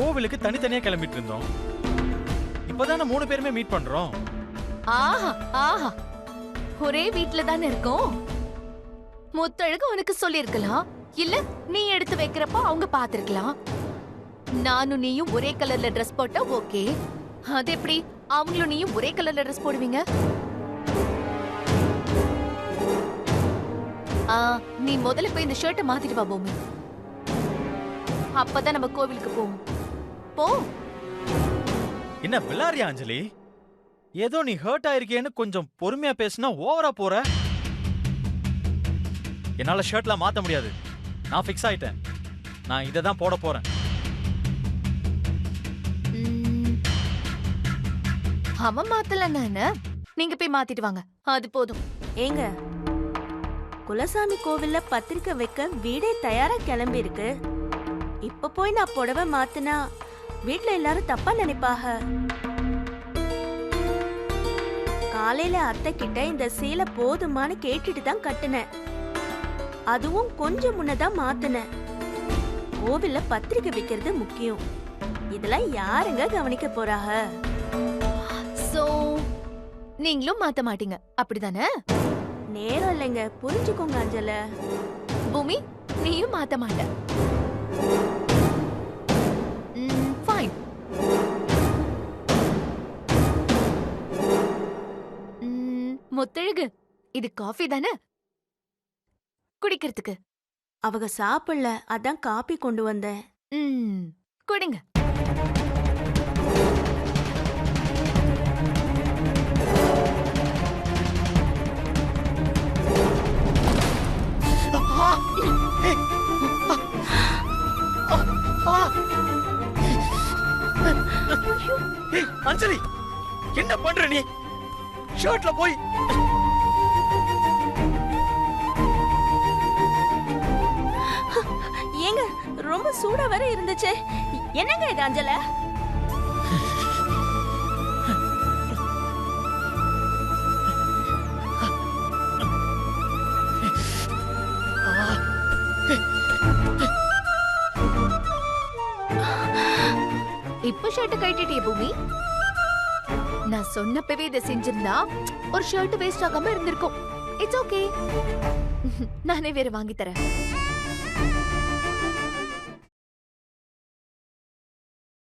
கோவிலுக்கு தனித்தனியா கிளம்பிட்டு இருந்தோம். இப்பதானே 3 பேருமே மீட் பண்றோம். ஆஹா ஆஹா, ஒரே வீட்ல தானே இருக்கோம். முத்தழகு உனக்கு சொல்லிருக்கலாம், இல்ல நீ எடுத்து வைக்கிறப்ப அவங்க பாத்திருக்கலாம். நானும் நீயும் ஒரே கலர்ல ட்ரெஸ் போட்டா ஓகே. அது எப்படி அவங்களும் நீயும் ஒரே கலர்ல ட்ரெஸ் போடுவீங்க? நீ முதல்ல போய் இந்த ஷர்ட்டை மாத்திட்டு வா பூமி. அப்பதான் நம்ம கோவிலுக்கு போவோம். போ. என்ன விளாரியா அஞ்சலி? ஏதோ நீ ஹர்ட் ஆயிருக்கேன்னு கொஞ்சம் பொறுமையா பேசினா ஓவரா போற. என்னால ஷர்ட்லாம் மாத்த முடியாது. நான் ஃபிக்ஸ் ஆயிட்டேன். நான் இதை தான் போட போறேன். அவன் மாத்தலன்னா என்ன? நீங்க போய் மாத்திட்டு வாங்க, அது போதும். ஏங்க, குலசாமி கோவில்ல பத்திரிக்கை வைக்க வீடே தயாரா கிளம்பி இருக்கு. இப்ப போய் நான் புடவை மாத்தினா வீட்ல எல்லாரும் தப்பா நினைப்பாக. காலையில அத்தை கிட்ட இந்த சீலை போதுமான்னு கேட்டுட்டு தான் கட்டுனேன். அதுவும் கொஞ்சம் முன்னதான் மாத்தினேன். கோவில்ல பத்திரிக்கை வைக்கிறது முக்கியம். இதெல்லாம் யாருங்க கவனிக்க போறாக? சோ நீங்களும் மாத்த மாட்டீங்க, அப்படிதானே? நேரம் இல்லைங்க, புரிஞ்சுக்கோங்க அஞ்சல. பூமி, நீயும் மாத்த மாட்ட. ஃபைன். முத்தழகு, இது காஃபி தானே குடிக்கிறதுக்கு? அவங்க சாப்பிடல, அதான் காப்பி கொண்டு வந்தேன். குடிங்க. அஞ்சலி, என்ன பண்ற நீ? ஷர்ட்ல போய் ஏங்க, ரொம்ப சூடா வர இருந்துச்சு. என்னங்க இது அஞ்சல? இப்ப ஷர்ட் கட்டிட்டியே பூமி. நான் சொன்னப்பவே இதை செஞ்சிருந்தா ஒரு ஷர்ட் வேஸ்ட் ஆகாம இருந்திருக்கும். இட்ஸ் ஓகே, நானே வேற வாங்கி தரேன்.